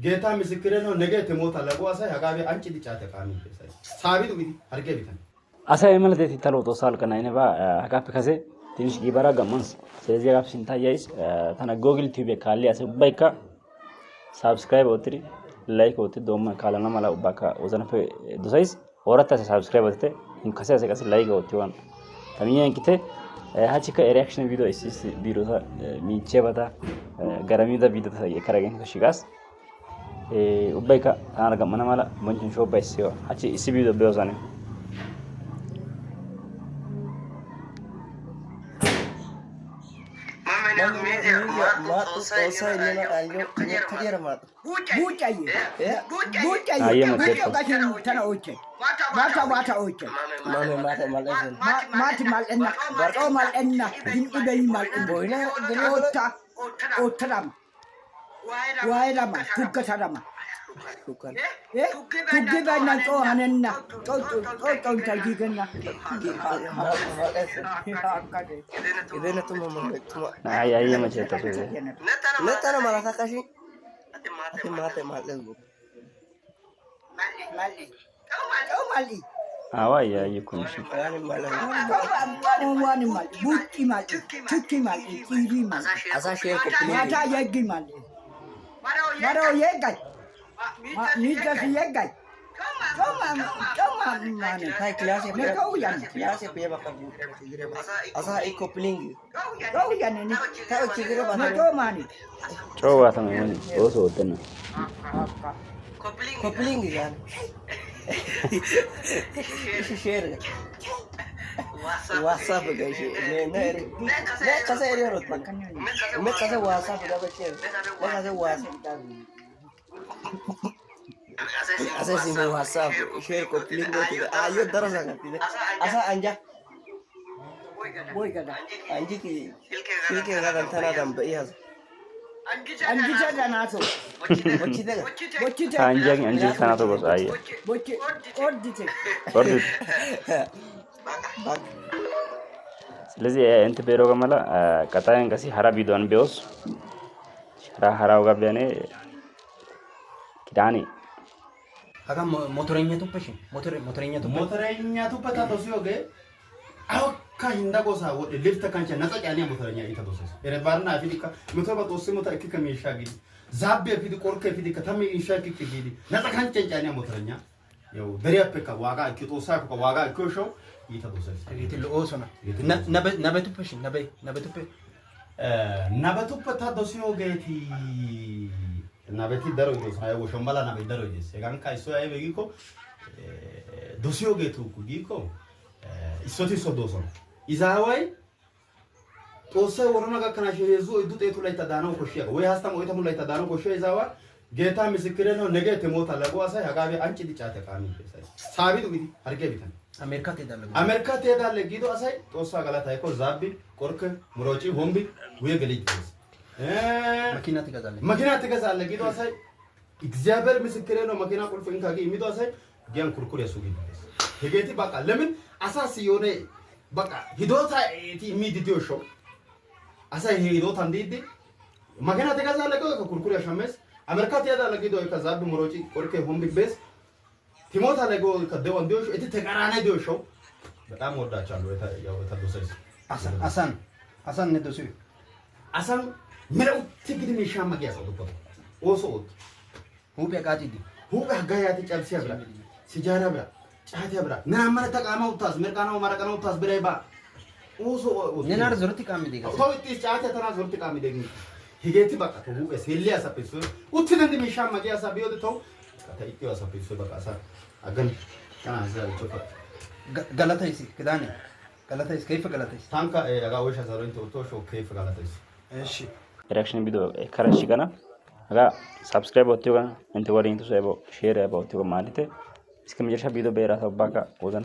ጌታ ምስክሬ ነው ነገ ትሞታለህ አሳይ ሀጋቤ አንቺ ዲጫተ ቃሚ ሳይ ሳቢቱ ቢዲ አርገ ቢተን አሳይ ማለት ተተለው ተሳል ከናይነ ባ ሀጋፕ ከዘ ትንሽ ይበራ ገመንስ ስለዚህ ሀጋፕ ሲንታያይስ ተና ጎግል ቲቪ ካሊ አሰ ባይካ ሰብስክራይብ ወጥሪ ላይክ ወጥሪ ዶማ ካላና ማላ ባካ ወዘነፈ ዱሳይስ ወራታ ሰብስክራይብ ወጥተ እንከሰ ሰቀስ ላይክ ወጥዋን ተሚያን ኪተ hachi ka reaction video is video ta mi chebata garami da video ta karagen ko shigas ubbay ka anaga mana mala monjin show baisyo hachi isi video beozane awa ya yikun shi wani mal buki mal tuki mal iri mal asa share ko mata yeggi mal maro yeggai ni ga yeggai kama mane kai class ne kau yan class pe ba ka asa iko pling kau yan ni ta chigire ba ne kau mane chowa ta mai oso tana kopling yan share WhatsApp guys ne kasa ere rot makan me kasa WhatsApp da share me kasa WhatsApp da asa simbo WhatsApp share kopling go ayo darasa kan asa anja boy kada anji ki silke ga tana dan bai hasa anji da nato wacce daga wacce anji kana to bos ayi wacce ordite ስለዚህ እንት ቤሮ ገመላ ቀጣይን ከሲ ሀራ ቪዲዮን ቢወስ ሀራው ጋር ቢያኔ ኪዳኔ አጋ ሞተረኛ ቱ ፐታ ተሲዮገ አውካ hindagosa wode lift kancha natsa yani motoranya ita doses ere barna afidika motor ba tosi motor ki kamisha gidi zabbe afidi korke afidi katami insha ki gidi natsa kancha yani motoranya yow dariya peka waga ki tosa ko waga ko show ita doses ite lo osona nabetu peshin nabetu peta dosiyoge ti nabeti daro idos ayo shombala nabe daro ides egan kai so ay begiko dosiyoge tu kugiko isoti sodoson izawai tose worona gakana shezu idu tetu ላይ ተዳነው ኮሽያ ወይ ሀስታም ወይ ተሙ ላይ ተዳነው ኮሽያ ይዛዋ ጌታ ምስክሬ ነው ነገ ትሞታለህ ጓሳ ያጋቢ አንቺ ዲጫተ ቃሚ ሳቢቱ ቢዲ አርገ ቢተን አሜሪካ ትሄዳለህ ጊዶ አሳይ ጦሳ ጋላታ ይኮ ዛቢ ቆርክ ሙሮጪ ሆምቢ ወይ ገሊት መኪና ትገዛለህ ጊዶ አሳይ እግዚአብሔር ምስክሬ ነው መኪና ቁልፍ እንካጊ የሚዶ አሳይ ጊያን ኩርኩር ያሱ ጊዶ ሄጌቲ በቃ ለምን አሳስ የሆነ በቃ ሂዶታ እቲ ሚዲዲዮ ሾው አሳይ ሂዶታ እንዲዲ መኪና ትገዛለህ ከኩርኩር ያሸመስ አሜሪካ ትሄዳለህ ጊዶ ከዛብ ሙሮጪ ቆርክ ሆምቢ ቤስ ትሞታለህ ጎ ከደው እንዲዮ እቲ ተቀራና ዲዮ ሾው በጣም ወዳቻለሁ ያው ተዶሰስ አሳን ነዶሱ አሳን ምለው ትግድ ሚሻማ ያሰውበት ኦሶት ሁቤ ጋዲዲ ሁቤ ጋያቲ ጨብሲ ያብራ ሲጃራ ብራ ጫት ያብራ ምናምን ተቃማው ታስ መርቃናው ማረቃናው ታስ ብራይባ ኦሶ ነናር ዞርቲ ቃሚ ዲጋ ቶቲ ጫት ተና ዞርቲ ቃሚ ዲጋ ሂጌቲ በቃ ሁቤ ሲሊያ ሰፈሱ ውትነንዲ ሚሻማ ያሳቢዮ ተው ከታይቲዮ ሰፈሱ በቃ ሳ አገን kana za ቾፋ ገለታይሲ ክዳኔ ገለታይሲ ከይፈ ገለታይሲ ታንካ ያጋወሻ ዘሮንቶ ቶሾ ከይፈ ገለታይሲ እሺ reaction video karashi kana aga subscribe hotiyo kana ente wari into sebo share about yo malite iske mejersha video beera sabaka odan